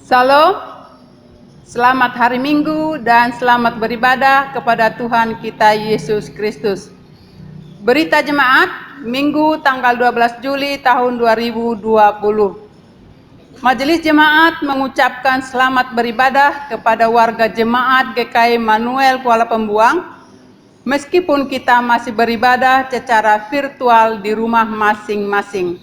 Salam, selamat hari Minggu dan selamat beribadah kepada Tuhan kita Yesus Kristus. Berita Jemaat, Minggu tanggal 12 Juli tahun 2020. Majelis Jemaat mengucapkan selamat beribadah kepada warga Jemaat GKI Manuel Kuala Pembuang, meskipun kita masih beribadah secara virtual di rumah masing-masing.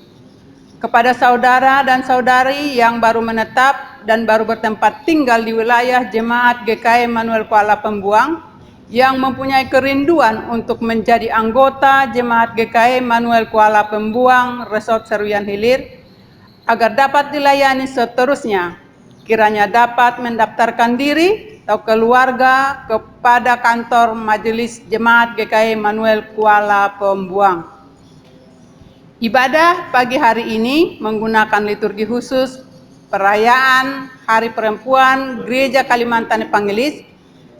Kepada saudara dan saudari yang baru menetap dan baru bertempat tinggal di wilayah Jemaat GKI Manuel Kuala Pembuang yang mempunyai kerinduan untuk menjadi anggota Jemaat GKI Manuel Kuala Pembuang Resort Seruyan Hilir agar dapat dilayani seterusnya, kiranya dapat mendaftarkan diri atau keluarga kepada kantor Majelis Jemaat GKI Manuel Kuala Pembuang. Ibadah pagi hari ini menggunakan liturgi khusus perayaan Hari Perempuan Gereja Kalimantan Evangelis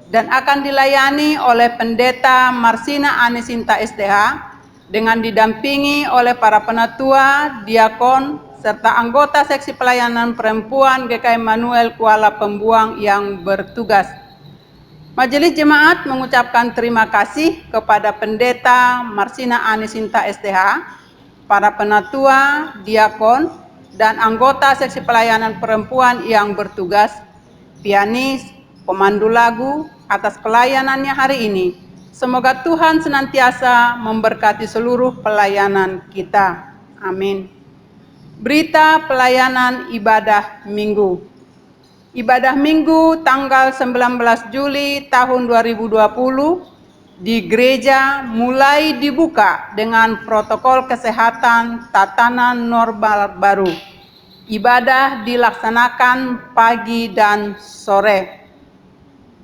dan akan dilayani oleh Pendeta Marsina Anisinta STH dengan didampingi oleh para penatua, diakon, serta anggota seksi pelayanan perempuan GKI Manuel Kuala Pembuang yang bertugas. Majelis Jemaat mengucapkan terima kasih kepada Pendeta Marsina Anisinta STH, para penatua, diakon, dan anggota seksi pelayanan perempuan yang bertugas, pianis, pemandu lagu, atas pelayanannya hari ini. Semoga Tuhan senantiasa memberkati seluruh pelayanan kita. Amin. Berita pelayanan ibadah Minggu. Ibadah Minggu tanggal 19 Juli tahun 2020 di gereja mulai dibuka dengan protokol kesehatan tatanan normal baru. Ibadah dilaksanakan pagi dan sore.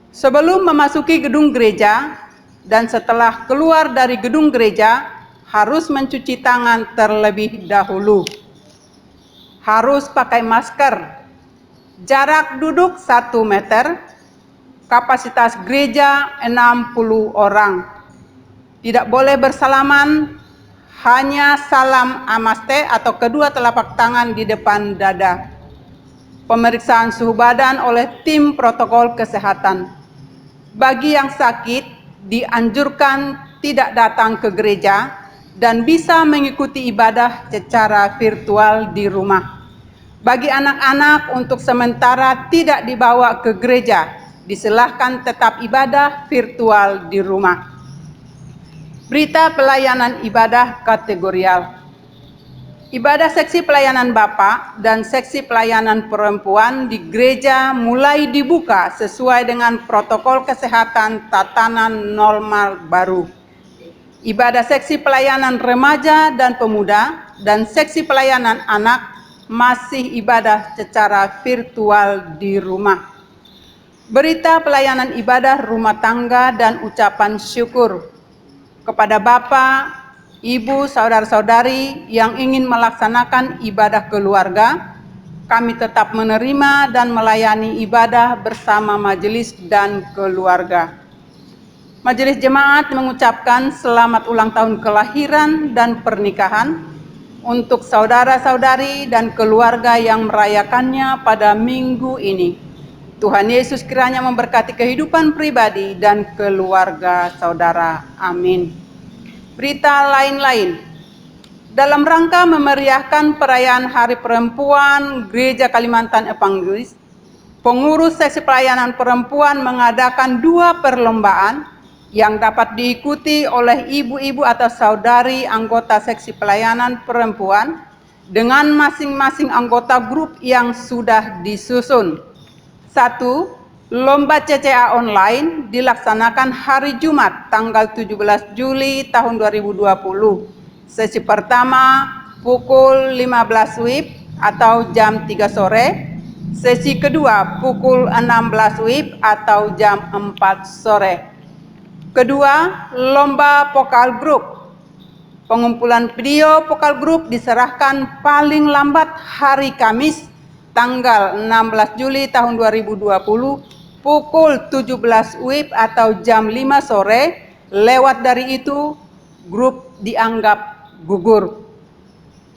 Sebelum memasuki gedung gereja dan setelah keluar dari gedung gereja, harus mencuci tangan terlebih dahulu. Harus pakai masker. Jarak duduk 1 meter. Kapasitas gereja 60 orang. Tidak boleh bersalaman, hanya salam amaste atau kedua telapak tangan di depan dada. Pemeriksaan suhu badan oleh tim protokol kesehatan. Bagi yang sakit, dianjurkan tidak datang ke gereja dan bisa mengikuti ibadah secara virtual di rumah. Bagi anak-anak untuk sementara tidak dibawa ke gereja, disilahkan tetap ibadah virtual di rumah. Berita pelayanan ibadah kategorial. Ibadah seksi pelayanan Bapak dan seksi pelayanan perempuan di gereja mulai dibuka sesuai dengan protokol kesehatan tatanan normal baru. Ibadah seksi pelayanan remaja dan pemuda dan seksi pelayanan anak masih ibadah secara virtual di rumah. Berita pelayanan ibadah rumah tangga dan ucapan syukur kepada Bapak, Ibu, saudara-saudari yang ingin melaksanakan ibadah keluarga. Kami tetap menerima dan melayani ibadah bersama majelis dan keluarga. Majelis Jemaat mengucapkan selamat ulang tahun kelahiran dan pernikahan untuk saudara-saudari dan keluarga yang merayakannya pada minggu ini. Tuhan Yesus kiranya memberkati kehidupan pribadi dan keluarga saudara. Amin. Berita lain-lain. Dalam rangka memeriahkan perayaan Hari Perempuan Gereja Kalimantan Evangelis, pengurus seksi pelayanan perempuan mengadakan 2 perlombaan yang dapat diikuti oleh ibu-ibu atau saudari anggota seksi pelayanan perempuan dengan masing-masing anggota grup yang sudah disusun. 1. Lomba CCA online dilaksanakan hari Jumat tanggal 17 Juli tahun 2020. Sesi pertama pukul 15 WIB atau jam 3 sore. Sesi kedua pukul 16 WIB atau jam 4 sore. Kedua, lomba vokal grup. Pengumpulan video vokal grup diserahkan paling lambat hari Kamis tanggal 16 Juli tahun 2020 pukul 17 WIB atau jam 5 sore. Lewat dari itu, grup dianggap gugur.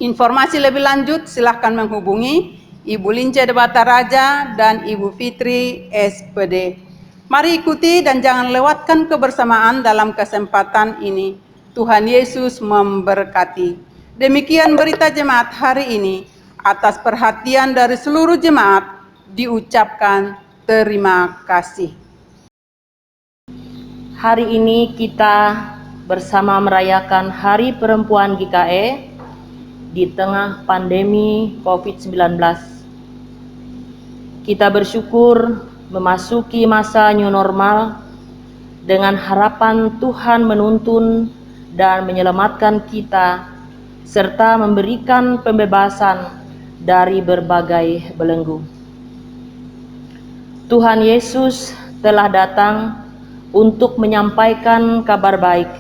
Informasi lebih lanjut silakan menghubungi Ibu Lince Debata Raja, dan Ibu Fitri SPD. Mari ikuti dan jangan lewatkan kebersamaan dalam kesempatan ini. Tuhan Yesus memberkati. Demikian berita jemaat hari ini. Atas perhatian dari seluruh jemaat diucapkan terima kasih. Hari ini kita bersama merayakan Hari Perempuan GKE di tengah pandemi COVID-19. Kita bersyukur memasuki masa new normal dengan harapan Tuhan menuntun dan menyelamatkan kita serta memberikan pembebasan dari berbagai belenggu. Tuhan Yesus telah datang untuk menyampaikan kabar baik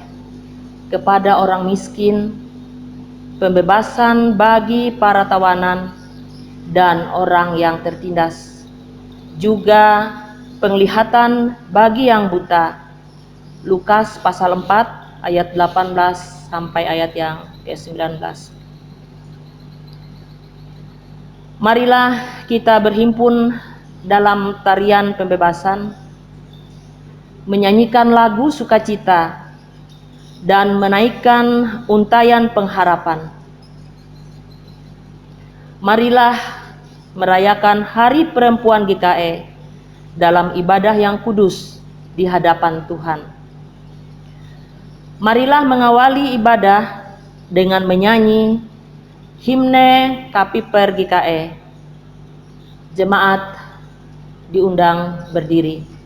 kepada orang miskin, pembebasan bagi para tawanan dan orang yang tertindas, juga penglihatan bagi yang buta. Lukas pasal 4 ayat 18 sampai ayat yang ke-19. Marilah kita berhimpun dalam tarian pembebasan, menyanyikan lagu sukacita, dan menaikkan untayan pengharapan. Marilah merayakan Hari Perempuan GKE dalam ibadah yang kudus di hadapan Tuhan. Marilah mengawali ibadah dengan menyanyi himne Kapiper GKE. Jemaat diundang berdiri.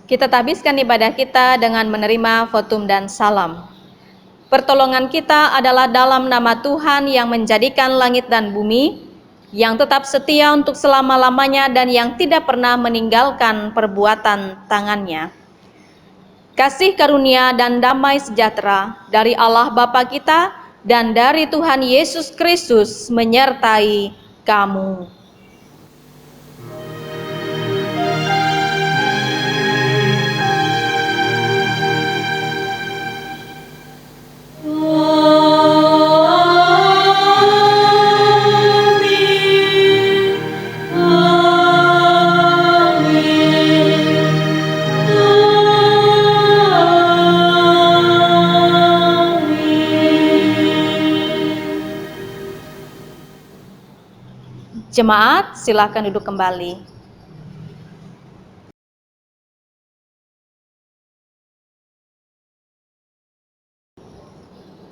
Kita habiskan ibadah kita dengan menerima votum dan salam. Pertolongan kita adalah dalam nama Tuhan yang menjadikan langit dan bumi, yang tetap setia untuk selama-lamanya dan yang tidak pernah meninggalkan perbuatan tangannya. Kasih karunia dan damai sejahtera dari Allah Bapa kita dan dari Tuhan Yesus Kristus menyertai kamu. Jemaat, silakan duduk kembali.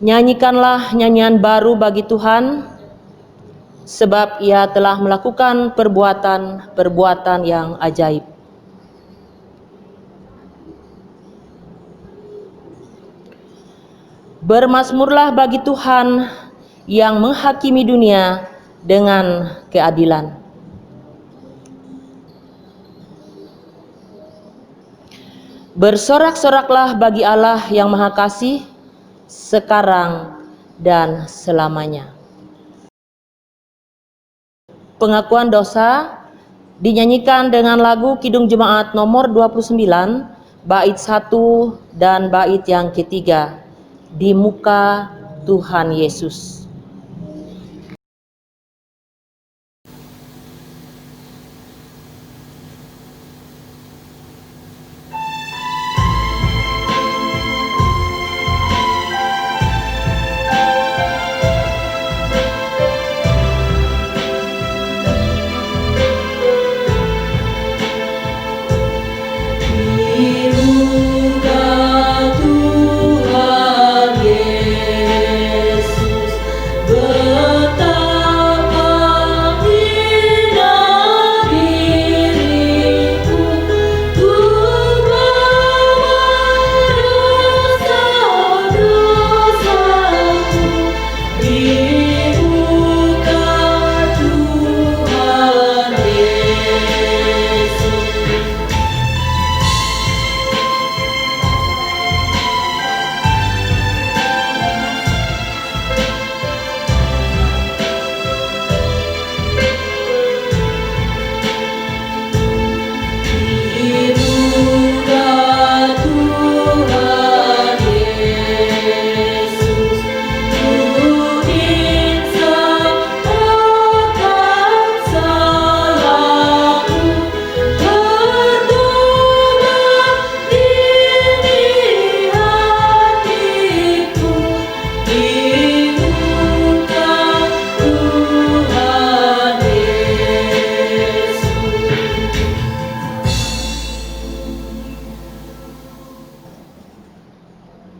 Nyanyikanlah nyanyian baru bagi Tuhan, sebab Ia telah melakukan perbuatan-perbuatan yang ajaib. Bermazmurlah bagi Tuhan yang menghakimi dunia dengan keadilan. Bersorak-soraklah bagi Allah yang Maha Kasih, sekarang dan selamanya. Pengakuan dosa dinyanyikan dengan lagu Kidung Jemaat nomor 29, bait 1 dan bait yang ketiga, Di Muka Tuhan Yesus.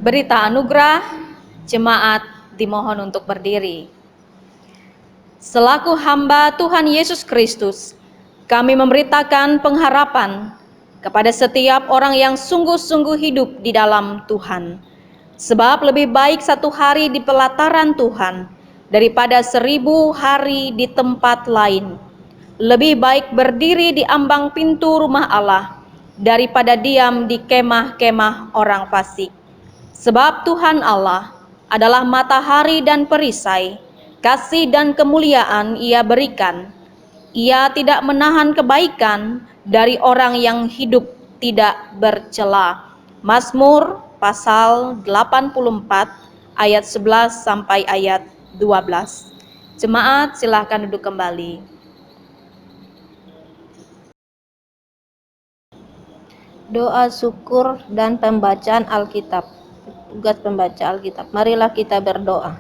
Berita anugerah, jemaat dimohon untuk berdiri. Selaku hamba Tuhan Yesus Kristus, kami memberitakan pengharapan kepada setiap orang yang sungguh-sungguh hidup di dalam Tuhan. Sebab lebih baik satu hari di pelataran Tuhan daripada 1000 hari di tempat lain. Lebih baik berdiri di ambang pintu rumah Allah daripada diam di kemah-kemah orang fasik. Sebab Tuhan Allah adalah matahari dan perisai, kasih dan kemuliaan Ia berikan. Ia tidak menahan kebaikan dari orang yang hidup tidak bercela. Mazmur pasal 84 ayat 11 sampai ayat 12. Jemaat silakan duduk kembali. Doa syukur dan pembacaan Alkitab. Tugas pembaca Alkitab. Marilah kita berdoa.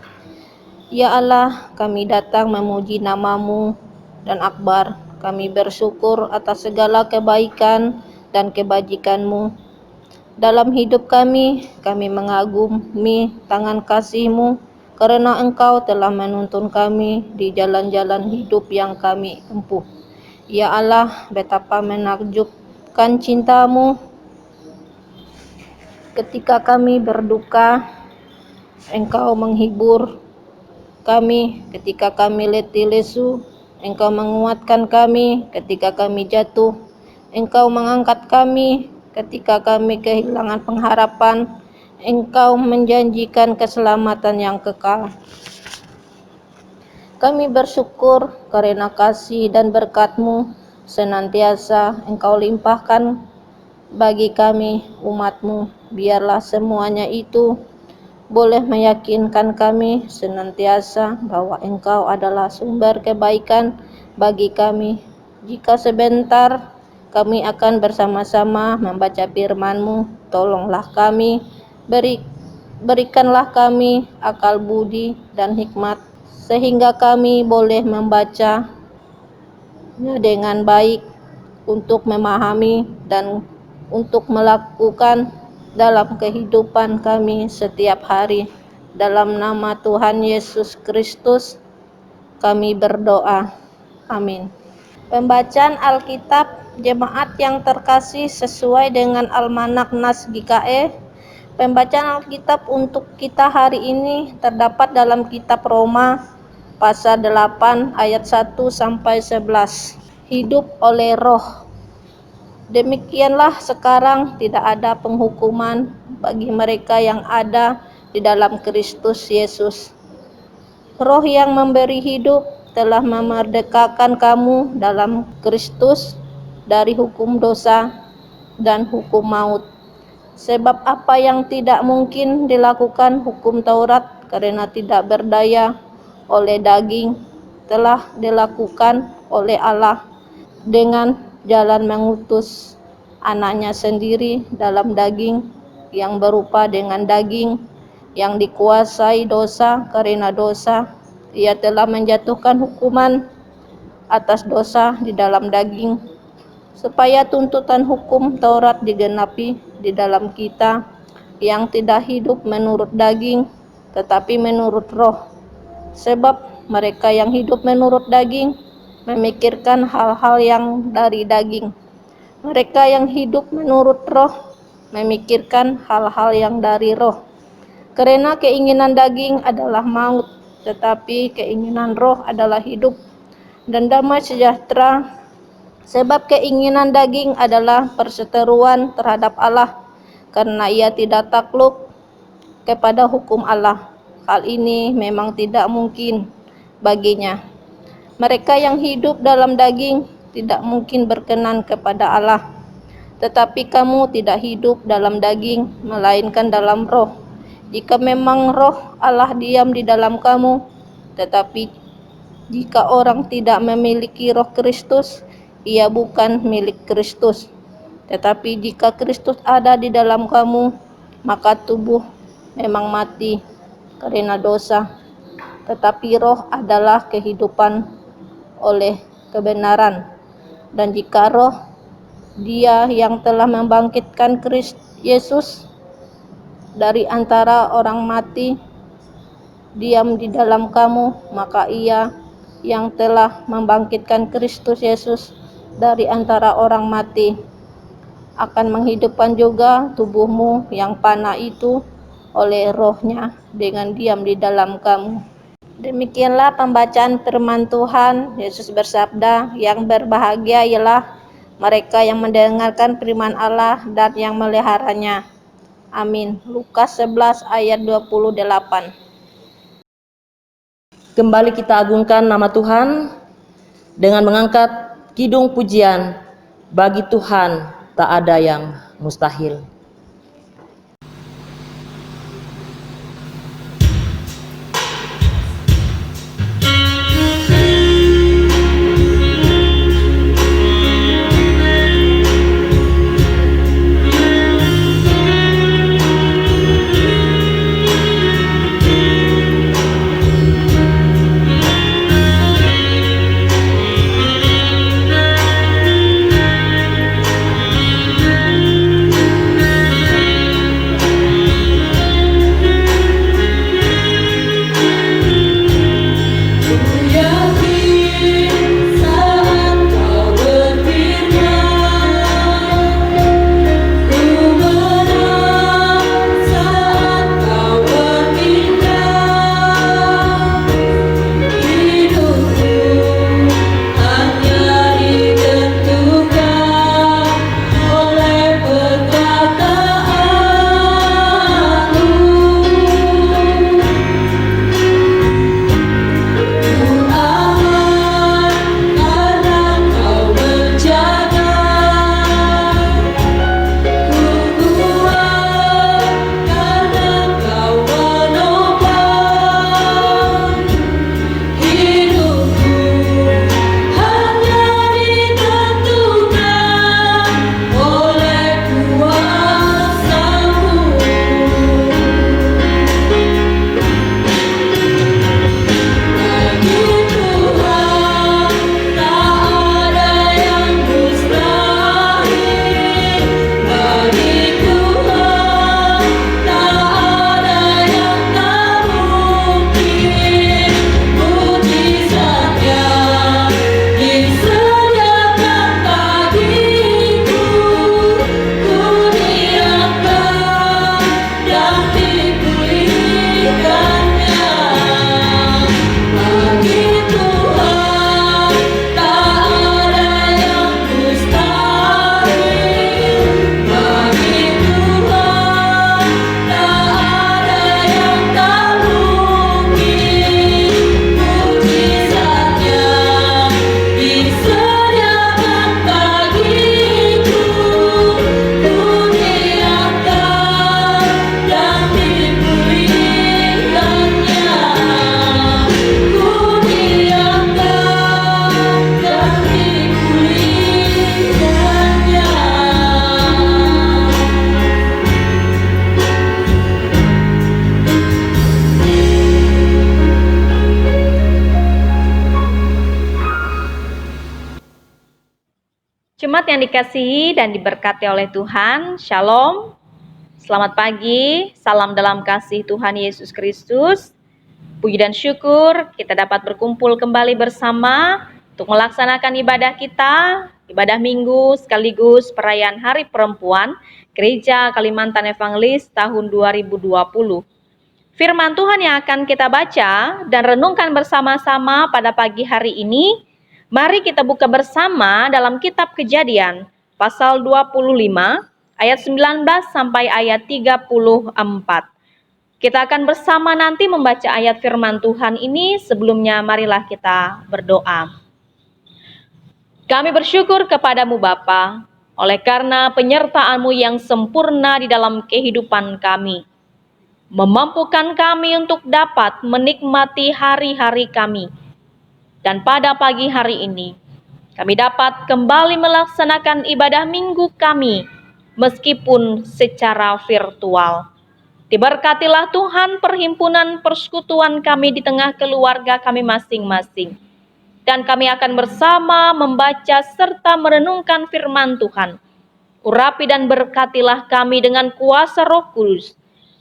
Ya Allah, kami datang memuji nama-Mu dan akbar. Kami bersyukur atas segala kebaikan dan kebajikan-Mu. Dalam hidup kami mengagumi tangan kasih-Mu karena Engkau telah menuntun kami di jalan-jalan hidup yang kami tempuh. Ya Allah, betapa menakjubkan cinta-Mu. Ketika kami berduka, Engkau menghibur kami. Ketika kami letih lesu, Engkau menguatkan kami. Ketika kami jatuh, Engkau mengangkat kami. Ketika kami kehilangan pengharapan, Engkau menjanjikan keselamatan yang kekal. Kami bersyukur karena kasih dan berkat-Mu senantiasa Engkau limpahkan bagi kami umat-Mu. Biarlah semuanya itu boleh meyakinkan kami senantiasa bahwa Engkau adalah sumber kebaikan bagi kami. Jika sebentar kami akan bersama-sama membaca firman-Mu, tolonglah kami, berikanlah kami akal budi dan hikmat, sehingga kami boleh membacanya dengan baik untuk memahami dan untuk melakukan dalam kehidupan kami setiap hari. Dalam nama Tuhan Yesus Kristus kami berdoa. Amin. Pembacaan Alkitab jemaat yang terkasih sesuai dengan Almanak Nas GKE. Pembacaan Alkitab untuk kita hari ini terdapat dalam kitab Roma pasal 8 ayat 1 sampai 11. Hidup oleh Roh. Demikianlah sekarang tidak ada penghukuman bagi mereka yang ada di dalam Kristus Yesus. Roh yang memberi hidup telah memerdekakan kamu dalam Kristus dari hukum dosa dan hukum maut. Sebab apa yang tidak mungkin dilakukan hukum Taurat karena tidak berdaya oleh daging telah dilakukan oleh Allah dengan jalan mengutus anaknya sendiri dalam daging yang berupa dengan daging yang dikuasai dosa karena dosa. Ia telah menjatuhkan hukuman atas dosa di dalam daging, supaya tuntutan hukum Taurat digenapi di dalam kita yang tidak hidup menurut daging, tetapi menurut Roh. Sebab mereka yang hidup menurut daging memikirkan hal-hal yang dari daging. Mereka yang hidup menurut Roh memikirkan hal-hal yang dari Roh. Karena keinginan daging adalah maut, tetapi keinginan Roh adalah hidup dan damai sejahtera. Sebab keinginan daging adalah perseteruan terhadap Allah, karena ia tidak takluk kepada hukum Allah. Hal ini memang tidak mungkin baginya. Mereka yang hidup dalam daging tidak mungkin berkenan kepada Allah. Tetapi kamu tidak hidup dalam daging, melainkan dalam Roh. Jika memang Roh Allah diam di dalam kamu, tetapi jika orang tidak memiliki Roh Kristus, ia bukan milik Kristus. Tetapi jika Kristus ada di dalam kamu, maka tubuh memang mati karena dosa, tetapi Roh adalah kehidupan oleh kebenaran. Dan jika Roh Dia yang telah membangkitkan Kristus Yesus dari antara orang mati diam di dalam kamu, maka Ia yang telah membangkitkan Kristus Yesus dari antara orang mati akan menghidupkan juga tubuhmu yang fana itu oleh Roh-Nya dengan diam di dalam kamu. Demikianlah pembacaan firman Tuhan. Yesus bersabda, yang berbahagia ialah mereka yang mendengarkan firman Allah dan yang meliharanya. Amin. Lukas 11 ayat 28. Kembali kita agungkan nama Tuhan dengan mengangkat kidung pujian, bagi Tuhan tak ada yang mustahil. Jemaat yang dikasihi dan diberkati oleh Tuhan, Shalom. Selamat pagi, salam dalam kasih Tuhan Yesus Kristus. Puji dan syukur kita dapat berkumpul kembali bersama untuk melaksanakan ibadah kita, ibadah minggu sekaligus perayaan Hari Perempuan Gereja Kalimantan Evangelis tahun 2020. Firman Tuhan yang akan kita baca dan renungkan bersama-sama pada pagi hari ini, mari kita buka bersama dalam kitab Kejadian pasal 25 ayat 19 sampai ayat 34. Kita akan bersama nanti membaca ayat firman Tuhan ini. Sebelumnya marilah kita berdoa. Kami bersyukur kepadamu Bapa, oleh karena penyertaan-Mu yang sempurna di dalam kehidupan kami, memampukan kami untuk dapat menikmati hari-hari kami. Dan pada pagi hari ini, kami dapat kembali melaksanakan ibadah minggu kami, meskipun secara virtual. Diberkatilah Tuhan perhimpunan persekutuan kami di tengah keluarga kami masing-masing. Dan kami akan bersama membaca serta merenungkan firman Tuhan. Urapi dan berkatilah kami dengan kuasa Roh Kudus,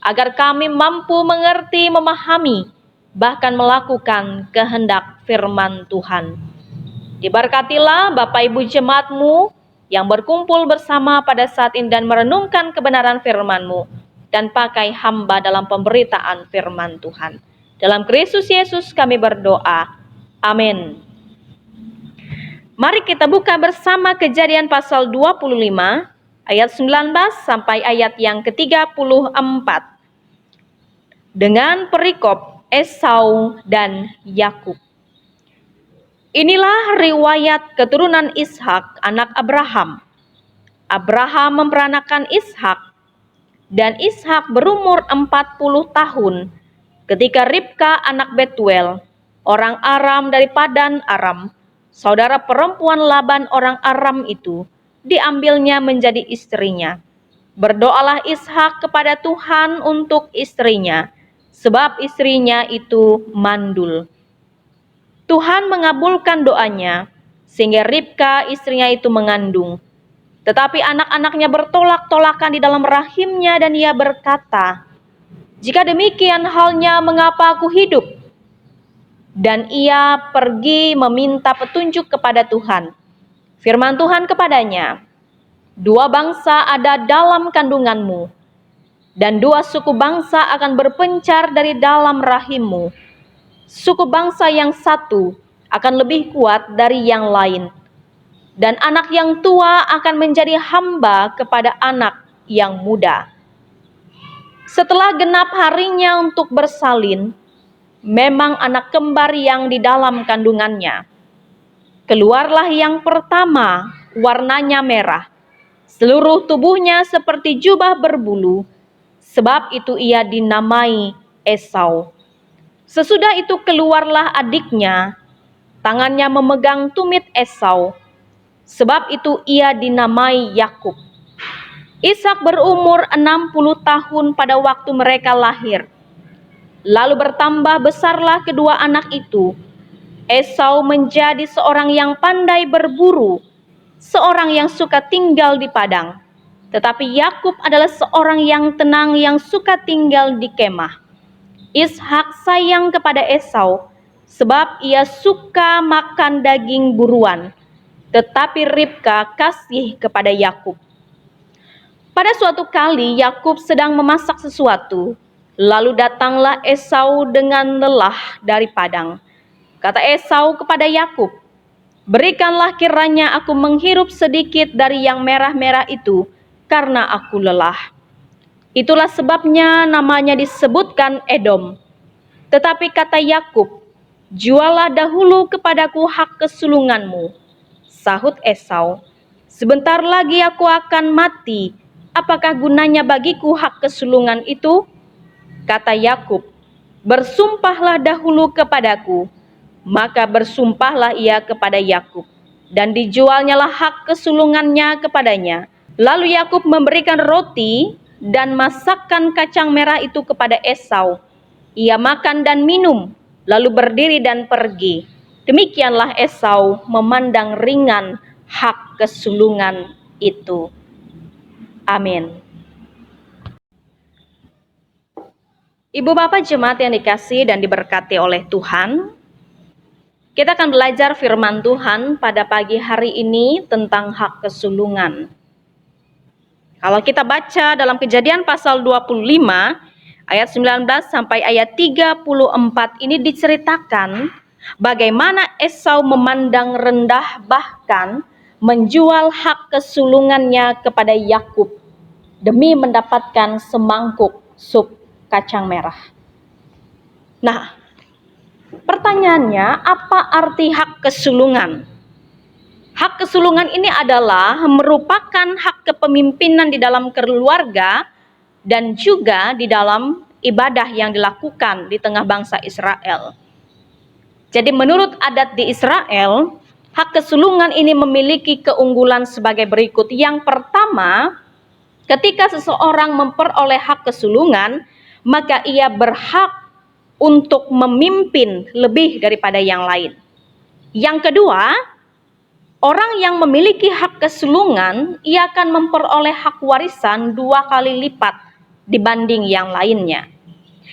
agar kami mampu mengerti, memahami, bahkan melakukan kehendak firman Tuhan. Diberkatilah Bapak Ibu jemaat-Mu yang berkumpul bersama pada saat ini dan merenungkan kebenaran firman-Mu, dan pakai hamba dalam pemberitaan firman Tuhan. Dalam Kristus Yesus kami berdoa. Amin. Mari kita buka bersama Kejadian pasal 25 ayat 19 sampai ayat yang ke-34. Dengan perikop Esau dan Yakub. Inilah riwayat keturunan Ishak, anak Abraham. Abraham memperanakan Ishak, dan Ishak berumur 40 tahun ketika Ribka anak Betuel, orang Aram dari Padan Aram, saudara perempuan Laban orang Aram itu, diambilnya menjadi istrinya. Berdoalah Ishak kepada Tuhan untuk istrinya, sebab istrinya itu mandul. Tuhan mengabulkan doanya, sehingga Ribka istrinya itu mengandung. Tetapi anak-anaknya bertolak-tolakan di dalam rahimnya, dan ia berkata, "Jika demikian halnya, mengapa aku hidup?" Dan ia pergi meminta petunjuk kepada Tuhan. Firman Tuhan kepadanya, "Dua bangsa ada dalam kandunganmu, dan dua suku bangsa akan berpencar dari dalam rahimmu. Suku bangsa yang satu akan lebih kuat dari yang lain, dan anak yang tua akan menjadi hamba kepada anak yang muda." Setelah genap harinya untuk bersalin, memang anak kembar yang di dalam kandungannya. Keluarlah yang pertama, warnanya merah, seluruh tubuhnya seperti jubah berbulu, sebab itu ia dinamai Esau. Sesudah itu keluarlah adiknya, tangannya memegang tumit Esau, sebab itu ia dinamai Yakub. Ishak berumur 60 tahun pada waktu mereka lahir. Lalu bertambah besarlah kedua anak itu. Esau menjadi seorang yang pandai berburu, seorang yang suka tinggal di padang. Tetapi Yakub adalah seorang yang tenang, yang suka tinggal di kemah. Ishak sayang kepada Esau, sebab ia suka makan daging buruan. Tetapi Ribka kasih kepada Yakub. Pada suatu kali Yakub sedang memasak sesuatu, lalu datanglah Esau dengan lelah dari padang. Kata Esau kepada Yakub, "Berikanlah kiranya aku menghirup sedikit dari yang merah-merah itu, karena aku lelah." Itulah sebabnya namanya disebutkan Edom. Tetapi kata Yakub, "Juallah dahulu kepadaku hak kesulunganmu." Sahut Esau, "Sebentar lagi aku akan mati. Apakah gunanya bagiku hak kesulungan itu?" Kata Yakub, "Bersumpahlah dahulu kepadaku." Maka bersumpahlah ia kepada Yakub, dan dijualnyalah hak kesulungannya kepadanya. Lalu Yakub memberikan roti dan masakan kacang merah itu kepada Esau. Ia makan dan minum, lalu berdiri dan pergi. Demikianlah Esau memandang ringan hak kesulungan itu. Amin. Ibu Bapak jemaat yang dikasihi dan diberkati oleh Tuhan, kita akan belajar firman Tuhan pada pagi hari ini tentang hak kesulungan. Kalau kita baca dalam Kejadian pasal 25 ayat 19 sampai ayat 34, ini diceritakan bagaimana Esau memandang rendah, bahkan menjual hak kesulungannya kepada Yakub demi mendapatkan semangkuk sup kacang merah. Nah, pertanyaannya, apa arti hak kesulungan? Hak kesulungan ini adalah merupakan hak kepemimpinan di dalam keluarga dan juga di dalam ibadah yang dilakukan di tengah bangsa Israel. Jadi menurut adat di Israel, hak kesulungan ini memiliki keunggulan sebagai berikut. Yang pertama, ketika seseorang memperoleh hak kesulungan, maka ia berhak untuk memimpin lebih daripada yang lain. Yang kedua, orang yang memiliki hak kesulungan, ia akan memperoleh hak warisan 2 kali lipat dibanding yang lainnya.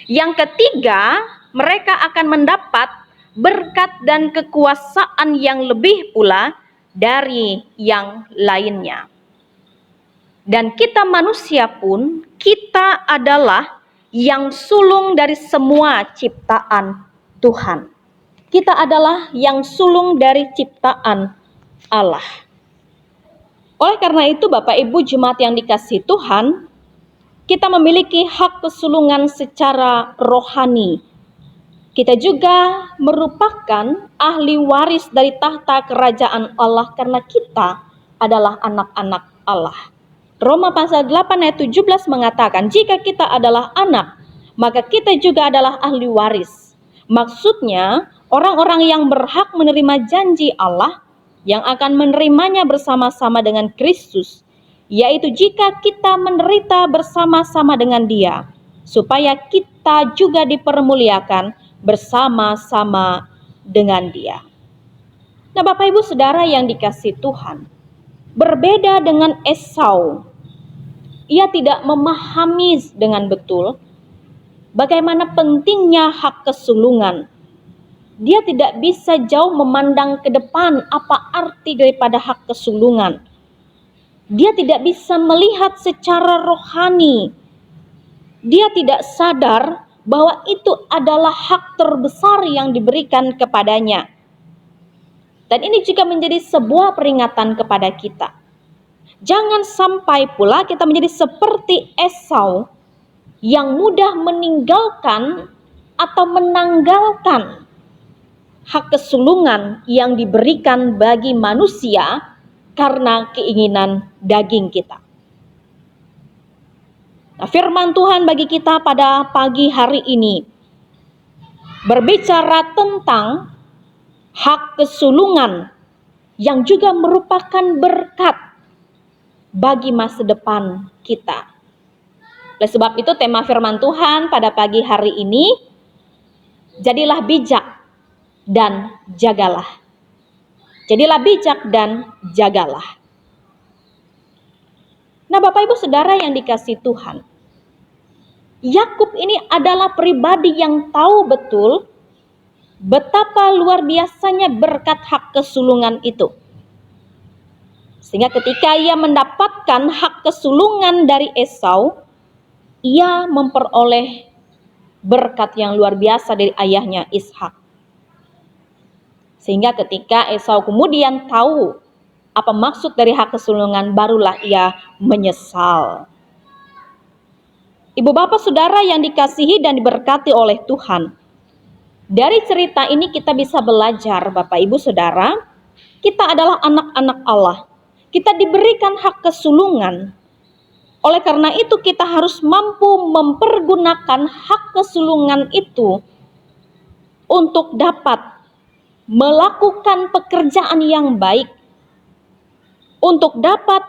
Yang ketiga, mereka akan mendapat berkat dan kekuasaan yang lebih pula dari yang lainnya. Dan kita manusia pun, kita adalah yang sulung dari semua ciptaan Tuhan. Kita adalah yang sulung dari ciptaan Allah. Oleh karena itu, Bapak Ibu jemaat yang dikasihi Tuhan, kita memiliki hak kesulungan secara rohani. Kita juga merupakan ahli waris dari tahta kerajaan Allah karena kita adalah anak-anak Allah. Roma pasal 8 ayat 17 mengatakan, jika kita adalah anak, maka kita juga adalah ahli waris. Maksudnya, orang-orang yang berhak menerima janji Allah, yang akan menerimanya bersama-sama dengan Kristus, yaitu jika kita menderita bersama-sama dengan Dia, supaya kita juga dipermuliakan bersama-sama dengan Dia. Nah, Bapak Ibu Saudara yang dikasihi Tuhan, berbeda dengan Esau, ia tidak memahami dengan betul bagaimana pentingnya hak kesulungan. Dia tidak bisa jauh memandang ke depan apa arti daripada hak kesulungan. Dia tidak bisa melihat secara rohani. Dia tidak sadar bahwa itu adalah hak terbesar yang diberikan kepadanya. Dan ini juga menjadi sebuah peringatan kepada kita. Jangan sampai pula kita menjadi seperti Esau yang mudah meninggalkan atau menanggalkan hak kesulungan yang diberikan bagi manusia karena keinginan daging kita. Nah, firman Tuhan bagi kita pada pagi hari ini berbicara tentang hak kesulungan yang juga merupakan berkat bagi masa depan kita. Oleh sebab itu tema firman Tuhan pada pagi hari ini, jadilah bijak dan jagalah. Jadilah bijak dan jagalah. Nah, Bapak Ibu Saudara yang dikasihi Tuhan, Yakub ini adalah pribadi yang tahu betul betapa luar biasanya berkat hak kesulungan itu. Sehingga ketika ia mendapatkan hak kesulungan dari Esau, ia memperoleh berkat yang luar biasa dari ayahnya Ishak. Sehingga ketika Esau kemudian tahu apa maksud dari hak kesulungan, barulah ia menyesal. Ibu bapak saudara yang dikasihi dan diberkati oleh Tuhan, dari cerita ini kita bisa belajar, Bapak Ibu Saudara, kita adalah anak-anak Allah. Kita diberikan hak kesulungan. Oleh karena itu kita harus mampu mempergunakan hak kesulungan itu untuk dapat melakukan pekerjaan yang baik, untuk dapat,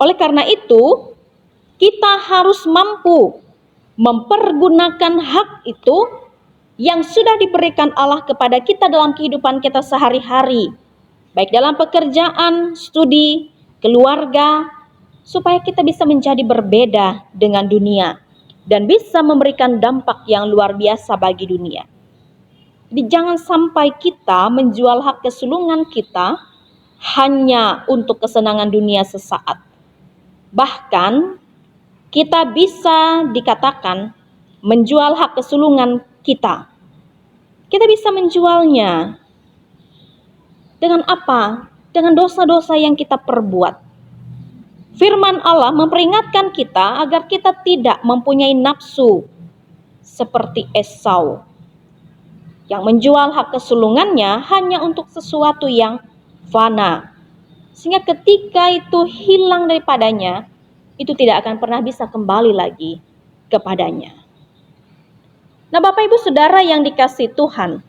oleh karena itu kita harus mampu mempergunakan hak itu yang sudah diberikan Allah kepada kita dalam kehidupan kita sehari-hari, baik dalam pekerjaan, studi, keluarga, supaya kita bisa menjadi berbeda dengan dunia dan bisa memberikan dampak yang luar biasa bagi dunia. Jadi jangan sampai kita menjual hak kesulungan kita hanya untuk kesenangan dunia sesaat. Bahkan kita bisa dikatakan menjual hak kesulungan kita. Kita bisa menjualnya dengan apa? Dengan dosa-dosa yang kita perbuat. Firman Allah memperingatkan kita agar kita tidak mempunyai nafsu seperti Esau yang menjual hak kesulungannya hanya untuk sesuatu yang fana. Sehingga ketika itu hilang daripadanya, itu tidak akan pernah bisa kembali lagi kepadanya. Nah, Bapak Ibu Saudara yang dikasihi Tuhan,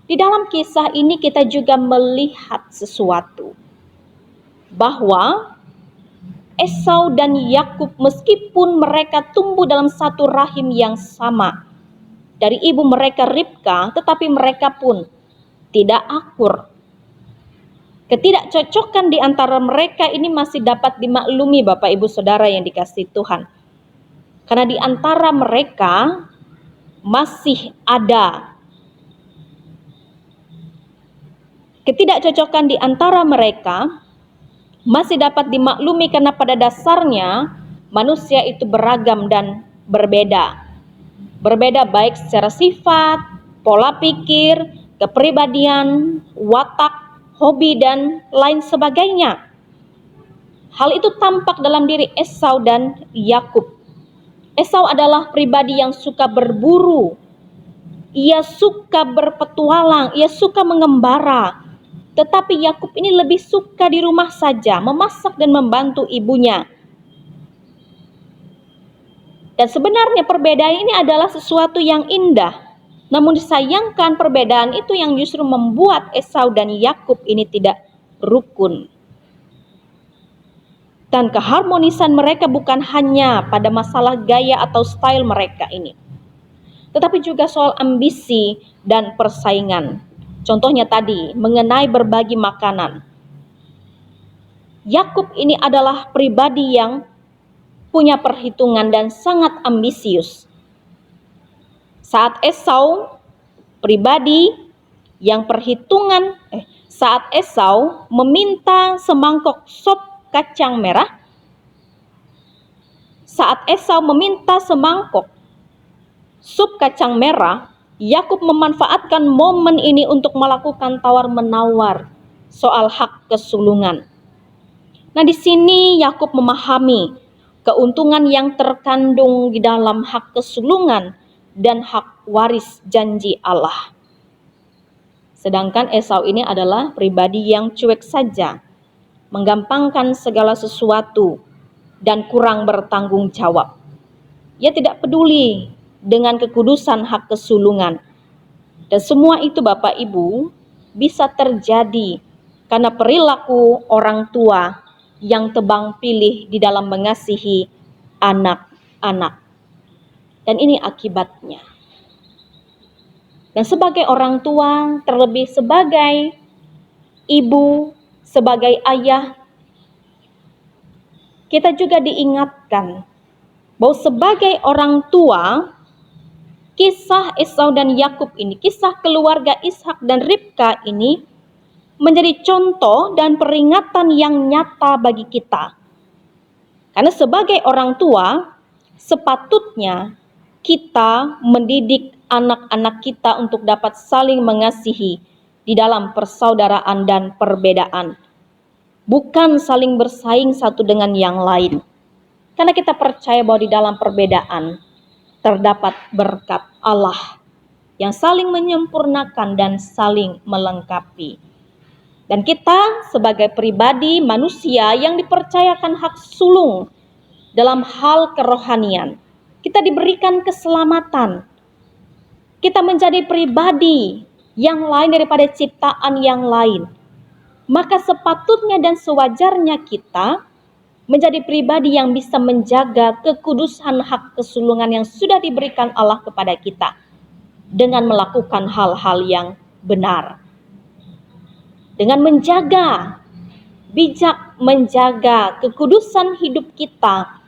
di dalam kisah ini kita juga melihat sesuatu, bahwa Esau dan Yakub meskipun mereka tumbuh dalam satu rahim yang sama dari ibu mereka Ribka, tetapi mereka pun tidak akur. Ketidakcocokan di antara mereka ini masih dapat dimaklumi Bapak Ibu Saudara yang dikasihi Tuhan. Karena di antara mereka masih ada ketidakcocokan di antara mereka masih dapat dimaklumi karena pada dasarnya manusia itu beragam dan berbeda. Berbeda baik secara sifat, pola pikir, kepribadian, watak, hobi, dan lain sebagainya. Hal itu tampak dalam diri Esau dan Yakub. Esau adalah pribadi yang suka berburu, ia suka berpetualang, ia suka mengembara. Tetapi Yakub ini lebih suka di rumah saja, memasak dan membantu ibunya. Dan sebenarnya perbedaan ini adalah sesuatu yang indah. Namun disayangkan perbedaan itu yang justru membuat Esau dan Yakub ini tidak rukun. Dan keharmonisan mereka bukan hanya pada masalah gaya atau style mereka ini, tetapi juga soal ambisi dan persaingan. Contohnya tadi, mengenai berbagi makanan. Yakub ini adalah pribadi yang punya perhitungan dan sangat ambisius. Saat Esau pribadi yang saat Esau meminta semangkok sop kacang merah, sup kacang merah, Yakub memanfaatkan momen ini untuk melakukan tawar-menawar soal hak kesulungan. Nah, di sini Yakub memahami keuntungan yang terkandung di dalam hak kesulungan dan hak waris janji Allah. Sedangkan Esau ini adalah pribadi yang cuek saja, menggampangkan segala sesuatu dan kurang bertanggung jawab. Ia tidak peduli dengan kekudusan hak kesulungan. Dan semua itu Bapak Ibu bisa terjadi karena perilaku orang tua yang tebang pilih di dalam mengasihi anak-anak. Dan ini akibatnya. Dan sebagai orang tua, terlebih sebagai ibu, sebagai ayah, kita juga diingatkan bahwa sebagai orang tua, kisah Esau dan Yakub ini, kisah keluarga Ishak dan Ribka ini menjadi contoh dan peringatan yang nyata bagi kita. Karena sebagai orang tua, sepatutnya kita mendidik anak-anak kita untuk dapat saling mengasihi di dalam persaudaraan dan perbedaan. Bukan saling bersaing satu dengan yang lain. Karena kita percaya bahwa di dalam perbedaan terdapat berkat Allah yang saling menyempurnakan dan saling melengkapi. Dan kita sebagai pribadi manusia yang dipercayakan hak sulung dalam hal kerohanian, kita diberikan keselamatan. Kita menjadi pribadi yang lain daripada ciptaan yang lain. Maka sepatutnya dan sewajarnya kita menjadi pribadi yang bisa menjaga kekudusan hak kesulungan yang sudah diberikan Allah kepada kita dengan melakukan hal-hal yang benar. Dengan bijak menjaga kekudusan hidup kita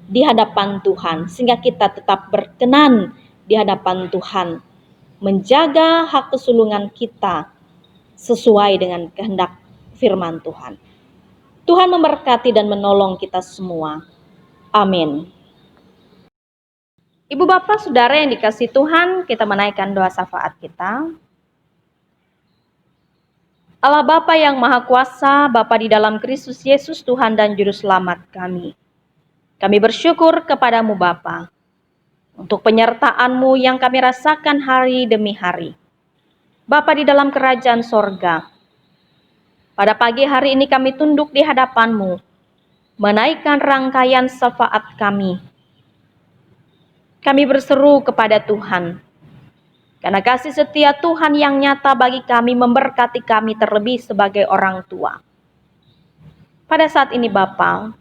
di hadapan Tuhan, sehingga kita tetap berkenan di hadapan Tuhan, menjaga hak kesulungan kita sesuai dengan kehendak firman Tuhan. Tuhan memberkati dan menolong kita semua. Amin. Ibu Bapak Saudara yang dikasihi Tuhan, kita menaikkan doa syafaat kita. Allah Bapa yang Maha Kuasa, Bapa di dalam Kristus Yesus Tuhan dan Juru Selamat kami. Kami bersyukur kepadamu Bapa, untuk penyertaan-Mu yang kami rasakan hari demi hari. Bapa di dalam kerajaan sorga, pada pagi hari ini kami tunduk di hadapan-Mu, menaikkan rangkaian syafaat kami. Kami berseru kepada Tuhan, karena kasih setia Tuhan yang nyata bagi kami memberkati kami terlebih sebagai orang tua. Pada saat ini Bapa,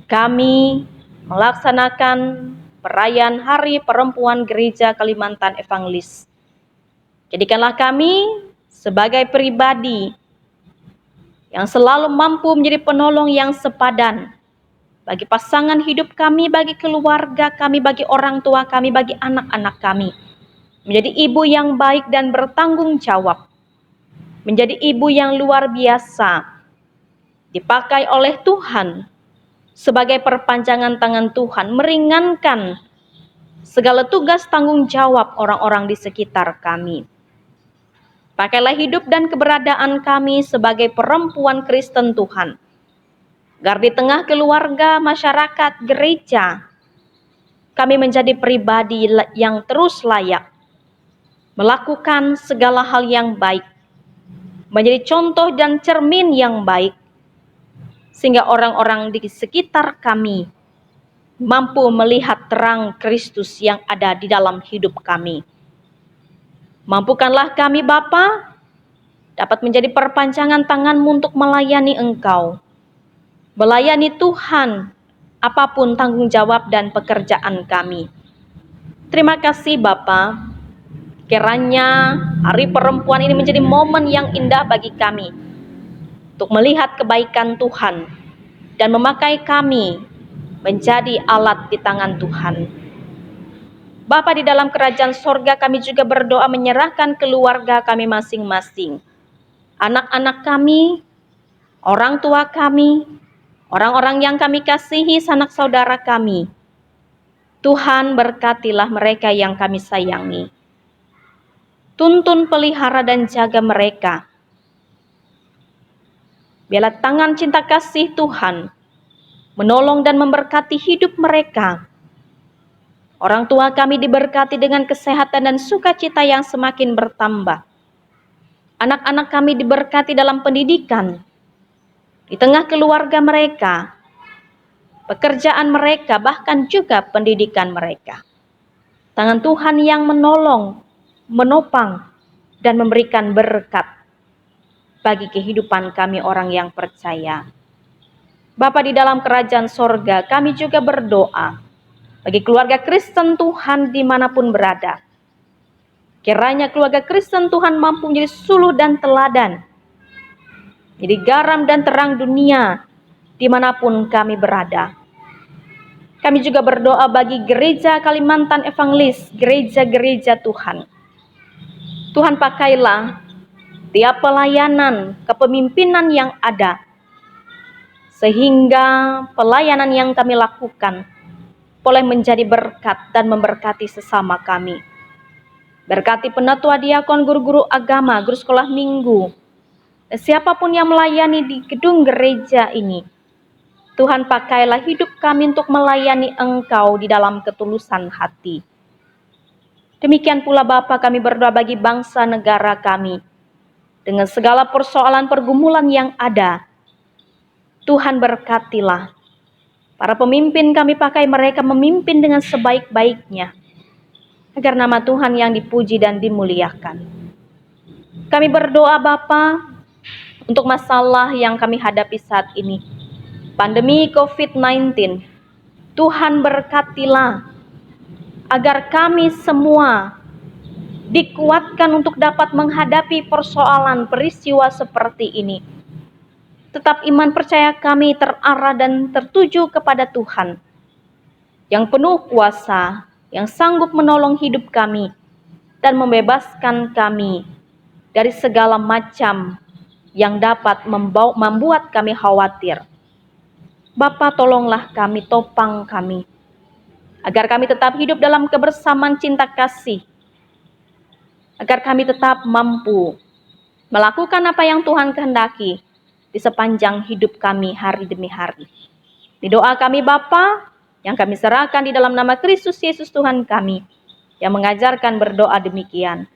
kami melaksanakan perayaan Hari Perempuan Gereja Kalimantan Evangelis. Jadikanlah kami sebagai pribadi yang selalu mampu menjadi penolong yang sepadan bagi pasangan hidup kami, bagi keluarga kami, bagi orang tua kami, bagi anak-anak kami. Menjadi ibu yang baik dan bertanggung jawab. Menjadi ibu yang luar biasa, dipakai oleh Tuhan sebagai perpanjangan tangan Tuhan, meringankan segala tugas tanggung jawab orang-orang di sekitar kami. Pakailah hidup dan keberadaan kami sebagai perempuan Kristen Tuhan, agar di tengah keluarga, masyarakat, gereja, kami menjadi pribadi yang terus layak, melakukan segala hal yang baik, menjadi contoh dan cermin yang baik, sehingga orang-orang di sekitar kami mampu melihat terang Kristus yang ada di dalam hidup kami. Mampukanlah kami Bapa dapat menjadi perpanjangan tangan-Mu untuk melayani Engkau, melayani Tuhan, apapun tanggung jawab dan pekerjaan kami. Terima kasih Bapa, kiranya Hari Perempuan ini menjadi momen yang indah bagi kami untuk melihat kebaikan Tuhan dan memakai kami menjadi alat di tangan Tuhan. Bapa di dalam kerajaan sorga, kami juga berdoa menyerahkan keluarga kami masing-masing, anak-anak kami, orang tua kami, orang-orang yang kami kasihi, sanak saudara kami. Tuhan berkatilah mereka yang kami sayangi. Tuntun, pelihara dan jaga mereka. Biarlah tangan cinta kasih Tuhan menolong dan memberkati hidup mereka. Orang tua kami diberkati dengan kesehatan dan sukacita yang semakin bertambah. Anak-anak kami diberkati dalam pendidikan, di tengah keluarga mereka, pekerjaan mereka, bahkan juga pendidikan mereka. Tangan Tuhan yang menolong, menopang, dan memberikan berkat bagi kehidupan kami orang yang percaya. Bapa di dalam kerajaan sorga, kami juga berdoa bagi keluarga Kristen Tuhan dimanapun berada. Kiranya keluarga Kristen Tuhan mampu menjadi suluh dan teladan, jadi garam dan terang dunia dimanapun kami berada. Kami juga berdoa bagi gereja Kalimantan Evangelis, gereja-gereja Tuhan. Tuhan pakailah tiap pelayanan, kepemimpinan yang ada, sehingga pelayanan yang kami lakukan boleh menjadi berkat dan memberkati sesama kami. Berkati penatua diakon, guru-guru agama, guru sekolah minggu, dan siapapun yang melayani di gedung gereja ini. Tuhan pakailah hidup kami untuk melayani Engkau di dalam ketulusan hati. Demikian pula Bapa, kami berdoa bagi bangsa negara kami. Dengan segala persoalan pergumulan yang ada, Tuhan berkatilah. Para pemimpin kami pakai mereka memimpin dengan sebaik-baiknya, agar nama Tuhan yang dipuji dan dimuliakan. Kami berdoa Bapa untuk masalah yang kami hadapi saat ini, pandemi COVID-19. Tuhan berkatilah agar kami semua dikuatkan untuk dapat menghadapi persoalan peristiwa seperti ini. Tetap iman percaya kami terarah dan tertuju kepada Tuhan yang penuh kuasa, yang sanggup menolong hidup kami dan membebaskan kami dari segala macam yang dapat membuat kami khawatir. Bapa, tolonglah kami, topang kami, agar kami tetap hidup dalam kebersamaan cinta kasih, agar kami tetap mampu melakukan apa yang Tuhan kehendaki di sepanjang hidup kami hari demi hari. Di doa kami Bapa, yang kami serahkan di dalam nama Kristus Yesus Tuhan kami, yang mengajarkan berdoa demikian.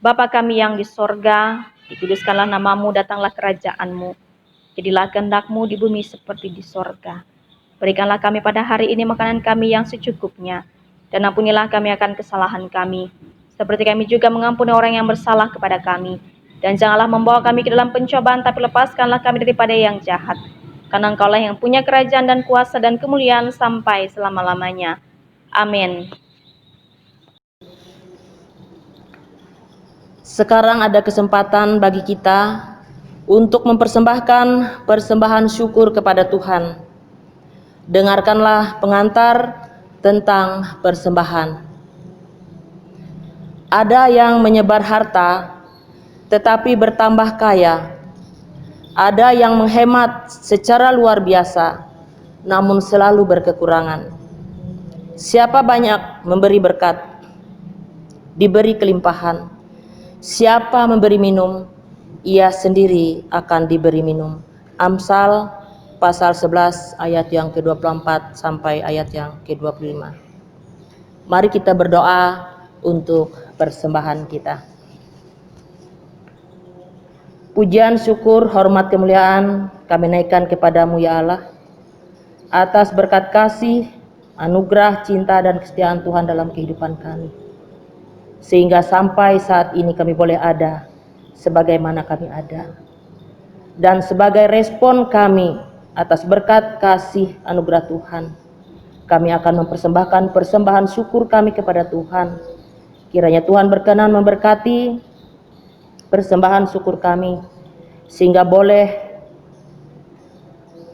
Bapa kami yang di sorga, dikuduskanlah namamu, datanglah kerajaan-Mu. Jadilah kehendak-Mu di bumi seperti di sorga. Berikanlah kami pada hari ini makanan kami yang secukupnya, dan ampunilah kami akan kesalahan kami, seperti kami juga mengampuni orang yang bersalah kepada kami. Dan janganlah membawa kami ke dalam pencobaan, tapi lepaskanlah kami daripada yang jahat. Karena Engkaulah yang punya kerajaan dan kuasa dan kemuliaan sampai selama-lamanya. Amin. Sekarang ada kesempatan bagi kita untuk mempersembahkan persembahan syukur kepada Tuhan. Dengarkanlah pengantar tentang persembahan. Ada yang menyebar harta tetapi bertambah kaya. Ada yang menghemat secara luar biasa namun selalu berkekurangan. Siapa banyak memberi berkat, diberi kelimpahan. Siapa memberi minum, ia sendiri akan diberi minum. Amsal pasal 11 ayat yang ke-24 sampai ayat yang ke-25. Mari kita berdoa untuk persembahan kita. Pujian, syukur, hormat, kemuliaan kami naikkan kepadamu ya Allah, atas berkat kasih, anugerah, cinta, dan kesetiaan Tuhan dalam kehidupan kami. Sehingga sampai saat ini kami boleh ada sebagaimana kami ada. Dan sebagai respon kami atas berkat kasih anugerah Tuhan, kami akan mempersembahkan persembahan syukur kami kepada Tuhan. Kiranya Tuhan berkenan memberkati persembahan syukur kami, sehingga boleh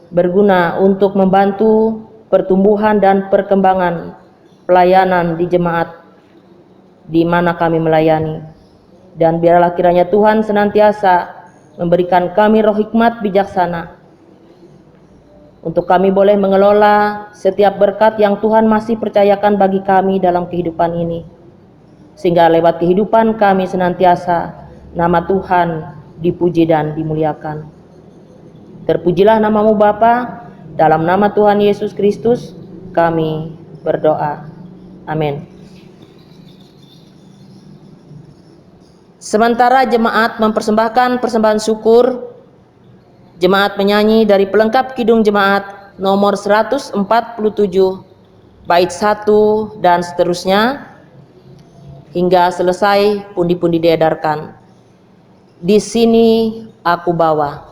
berguna untuk membantu pertumbuhan dan perkembangan pelayanan di jemaat di mana kami melayani. Dan biarlah kiranya Tuhan senantiasa memberikan kami roh hikmat bijaksana untuk kami boleh mengelola setiap berkat yang Tuhan masih percayakan bagi kami dalam kehidupan ini, sehingga lewat kehidupan kami senantiasa nama Tuhan dipuji dan dimuliakan. Terpujilah namamu Bapa, dalam nama Tuhan Yesus Kristus kami berdoa. Amin. Sementara jemaat mempersembahkan persembahan syukur, jemaat menyanyi dari pelengkap kidung jemaat nomor 147 bait 1 dan seterusnya hingga selesai pundi-pundi diedarkan. Di sini aku bawa.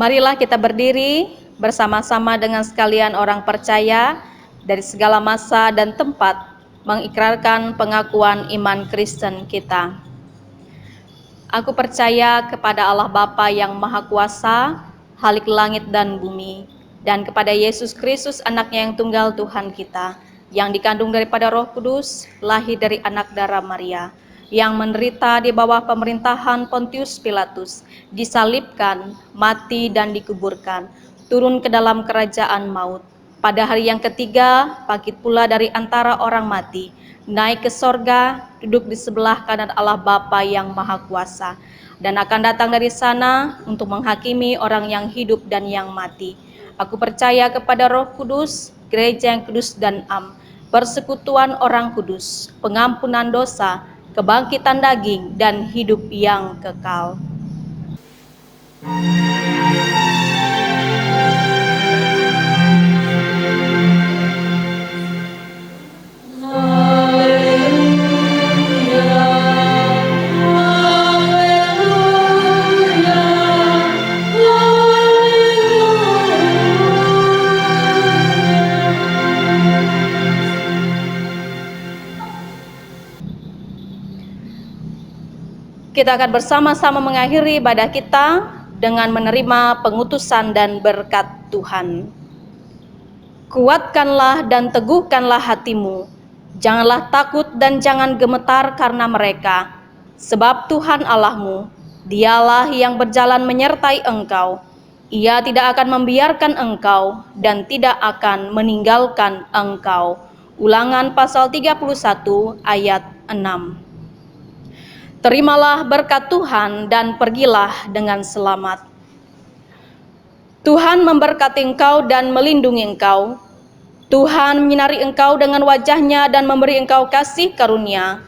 Marilah kita berdiri bersama-sama dengan sekalian orang percaya dari segala masa dan tempat mengikrarkan pengakuan iman Kristen kita. Aku percaya kepada Allah Bapa yang Maha Kuasa, Khalik langit dan bumi, dan kepada Yesus Kristus anaknya yang tunggal Tuhan kita, yang dikandung daripada Roh Kudus, lahir dari anak darah Maria, yang menderita di bawah pemerintahan Pontius Pilatus, disalibkan, mati dan dikuburkan, turun ke dalam kerajaan maut. Pada hari yang ketiga, bangkit pula dari antara orang mati, naik ke sorga, duduk di sebelah kanan Allah Bapa yang Maha Kuasa, dan akan datang dari sana untuk menghakimi orang yang hidup dan yang mati. Aku percaya kepada Roh Kudus, gereja yang kudus dan am, persekutuan orang kudus, pengampunan dosa, kebangkitan daging, dan hidup yang kekal. Kita akan bersama-sama mengakhiri ibadah kita dengan menerima pengutusan dan berkat Tuhan. Kuatkanlah dan teguhkanlah hatimu. Janganlah takut dan jangan gemetar karena mereka. Sebab Tuhan Allahmu, Dialah yang berjalan menyertai engkau. Ia tidak akan membiarkan engkau dan tidak akan meninggalkan engkau. Ulangan pasal 31 ayat 6. Terimalah berkat Tuhan dan pergilah dengan selamat. Tuhan memberkati engkau dan melindungi engkau. Tuhan menyinari engkau dengan wajah-Nya dan memberi engkau kasih karunia.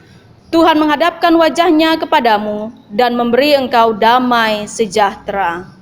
Tuhan menghadapkan wajah-Nya kepadamu dan memberi engkau damai sejahtera.